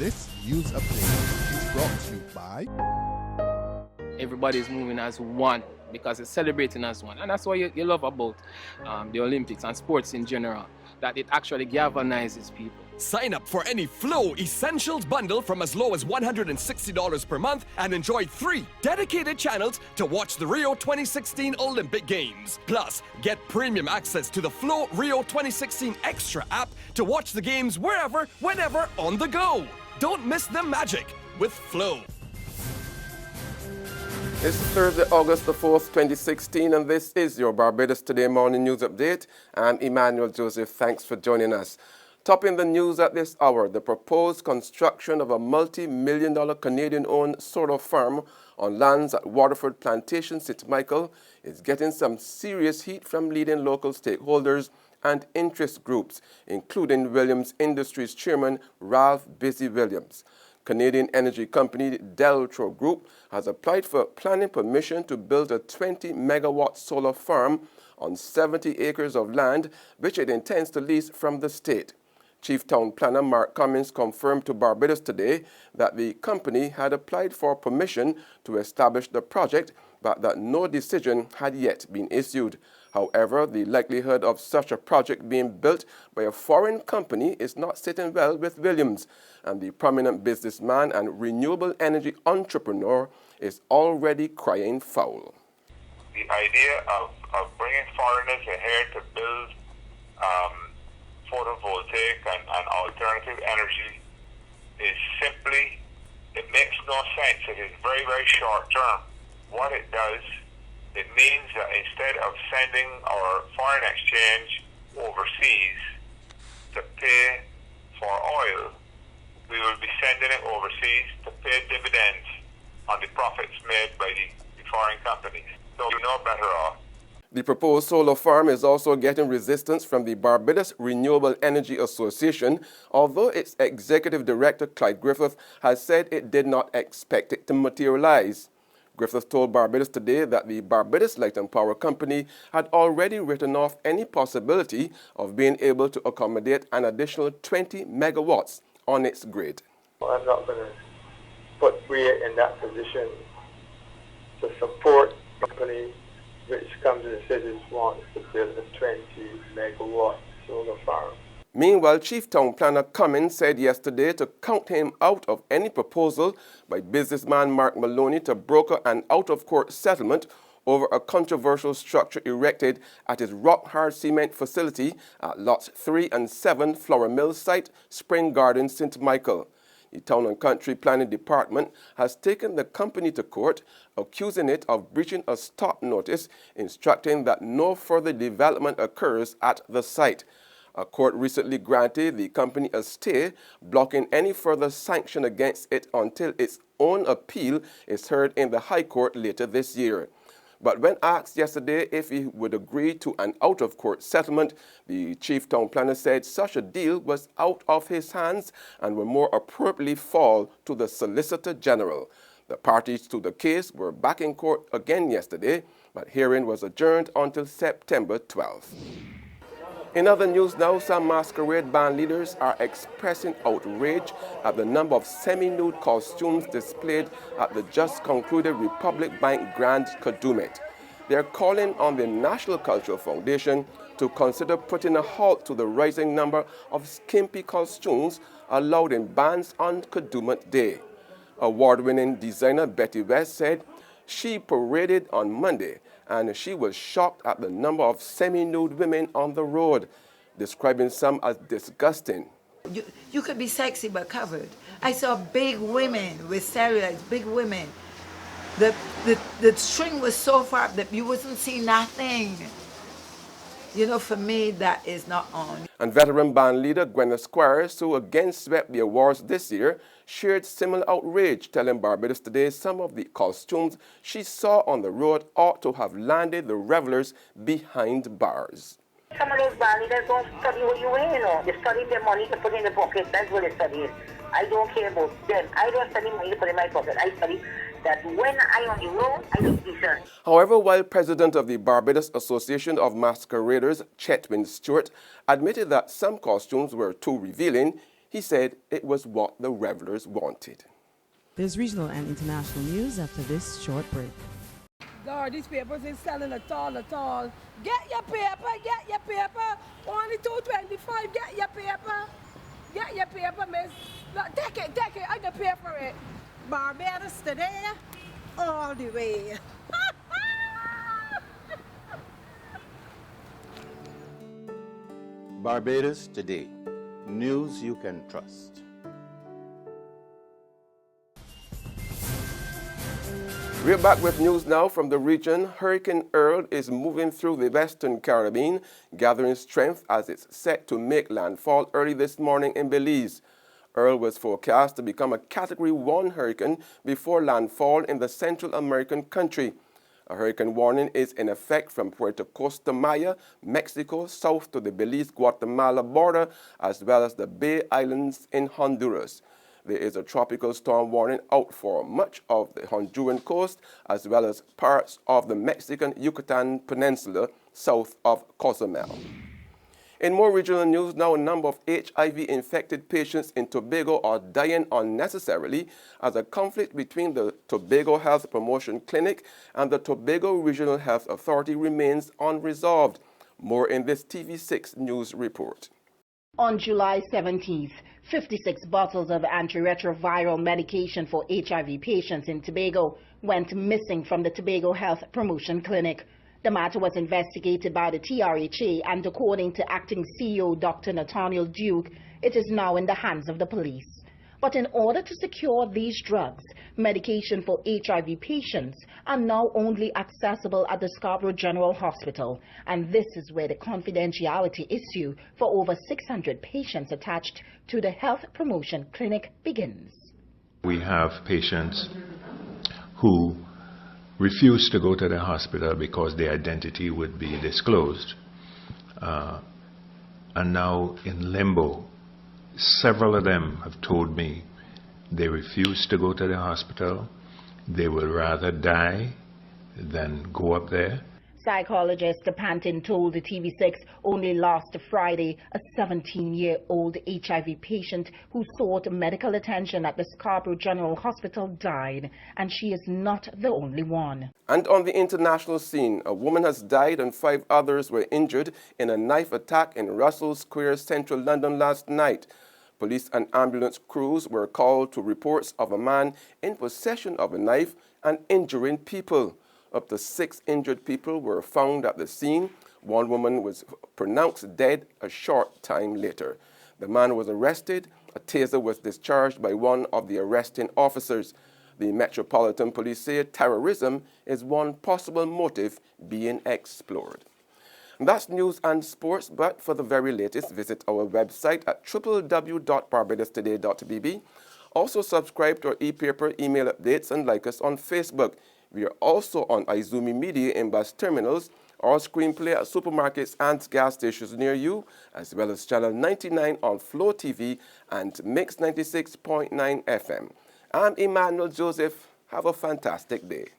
This news update is brought to you by... Everybody is moving as one because it's celebrating as one. And that's what you love about the Olympics and sports in general, that it actually galvanizes people. Sign up for any Flow Essentials bundle from as low as $160 per month and enjoy 3 dedicated channels to watch the Rio 2016 Olympic Games. Plus, get premium access to the Flow Rio 2016 Extra app to watch the games wherever, whenever, on the go. Don't miss the magic with Flow. It's Thursday, August the 4th, 2016, and this is your Barbados Today Morning News Update. I'm Emmanuel Joseph. Thanks for joining us. Topping the news at this hour, the proposed construction of a multi-million-dollar Canadian-owned solar farm on lands at Waterford Plantation, St. Michael, is getting some serious heat from leading local stakeholders and interest groups, including Williams Industries chairman Ralph Busy Williams. Canadian energy company Deltro Group has applied for planning permission to build a 20-megawatt solar farm on 70 acres of land, which it intends to lease from the state. Chief Town Planner Mark Cummins confirmed to Barbados Today that the company had applied for permission to establish the project, but that no decision had yet been issued. However, the likelihood of such a project being built by a foreign company is not sitting well with Williams, and the prominent businessman and renewable energy entrepreneur is already crying foul. The idea of bringing foreigners in here to build photovoltaic and alternative energy is simply, it makes no sense. It is very, very short term. What it does, it means that instead of sending our foreign exchange overseas to pay for oil, we will be sending it overseas to pay dividends on the profits made by the foreign companies. So we're no better off. The proposed solar farm is also getting resistance from the Barbados Renewable Energy Association, although its executive director, Clyde Griffith, has said it did not expect it to materialize. Griffith told Barbados Today that the Barbados Light and Power Company had already written off any possibility of being able to accommodate an additional 20 megawatts on its grid. I'm not going to put Bria in that position to support a company which comes and says it wants to build a 20 megawatt solar farm. Meanwhile, Chief Town Planner Cummins said yesterday to count him out of any proposal by businessman Mark Maloney to broker an out-of-court settlement over a controversial structure erected at his rock-hard cement facility at lots 3 and 7 Flower Mill site, Spring Garden, St. Michael. The Town and Country Planning Department has taken the company to court, accusing it of breaching a stop notice instructing that no further development occurs at the site. A court recently granted the company a stay, blocking any further sanction against it until its own appeal is heard in the High Court later this year. But when asked yesterday if he would agree to an out-of-court settlement, the Chief Town Planner said such a deal was out of his hands and would more appropriately fall to the Solicitor General. The parties to the case were back in court again yesterday, but hearing was adjourned until September 12th. In other news now, some masquerade band leaders are expressing outrage at the number of semi-nude costumes displayed at the just concluded Republic Bank Grand Kadooment. They are calling on the National Cultural Foundation to consider putting a halt to the rising number of skimpy costumes allowed in bands on Kadooment Day. Award-winning designer Betty West said she paraded on Monday and she was shocked at the number of semi-nude women on the road, describing some as disgusting. You could be sexy but covered. I saw big women with cellulite, big women. The string was so far up that you wouldn't see nothing. You know, for me, that is not on. And veteran band leader Gwyneth Squires, who again swept the awards this year, shared similar outrage, telling Barbados Today some of the costumes she saw on the road ought to have landed the revelers behind bars. Some of those band leaders don't study what you wear, you know. They study their money to put in the pocket. That's what they study. I don't care about them. I don't study money to put in my pocket. I study that when I'm on the road, I look decent. However, while president of the Barbados Association of Masqueraders, Chetwin Stewart, admitted that some costumes were too revealing, He said it was what the revelers wanted. There's regional and international news after this short break. Lord, these papers ain't selling at all. Get your paper. Only $2.25, get your paper, miss. Look, take it, I can pay for it. Barbados today, all the way. Barbados Today. News you can trust. We're back with news now from the region. Hurricane Earl is moving through the Western Caribbean, gathering strength as it's set to make landfall early this morning in Belize. Earl was forecast to become a Category 1 hurricane before landfall in the Central American country. A hurricane warning is in effect from Puerto Costa Maya, Mexico, south to the Belize-Guatemala border, as well as the Bay Islands in Honduras. There is a tropical storm warning out for much of the Honduran coast, as well as parts of the Mexican Yucatan Peninsula, south of Cozumel. In more regional news now, a number of HIV-infected patients in Tobago are dying unnecessarily as a conflict between the Tobago Health Promotion Clinic and the Tobago Regional Health Authority remains unresolved. More in this TV6 News report. On July 17th, 56 bottles of antiretroviral medication for HIV patients in Tobago went missing from the Tobago Health Promotion Clinic. The matter was investigated by the TRHA, and according to Acting CEO Dr. Nathaniel Duke, it is now in the hands of the police. But in order to secure these drugs, medication for HIV patients are now only accessible at the Scarborough General Hospital, and this is where the confidentiality issue for over 600 patients attached to the Health Promotion Clinic begins. We have patients who refuse to go to the hospital because their identity would be disclosed, and now in limbo. Several of them have told me they refuse to go to the hospital. They will rather die than go up there. Psychologist Pantin told the TV6 only last Friday a 17-year-old HIV patient who sought medical attention at the Scarborough General Hospital died, and she is not the only one. And on the international scene, a woman has died and 5 others were injured in a knife attack in Russell Square, central London last night. Police and ambulance crews were called to reports of a man in possession of a knife and injuring people. Up to 6 injured people were found at the scene. One woman was pronounced dead a short time later. The man was arrested. A taser was discharged by one of the arresting officers. The Metropolitan Police say terrorism is one possible motive being explored. And that's news and sports, but for the very latest, visit our website at www.barbadostoday.bb. Also subscribe to our e-paper email updates and like us on Facebook. We are also on Izumi Media in bus terminals, or screenplay at supermarkets and gas stations near you, as well as Channel 99 on Flow TV and Mix 96.9 FM. I'm Emmanuel Joseph. Have a fantastic day.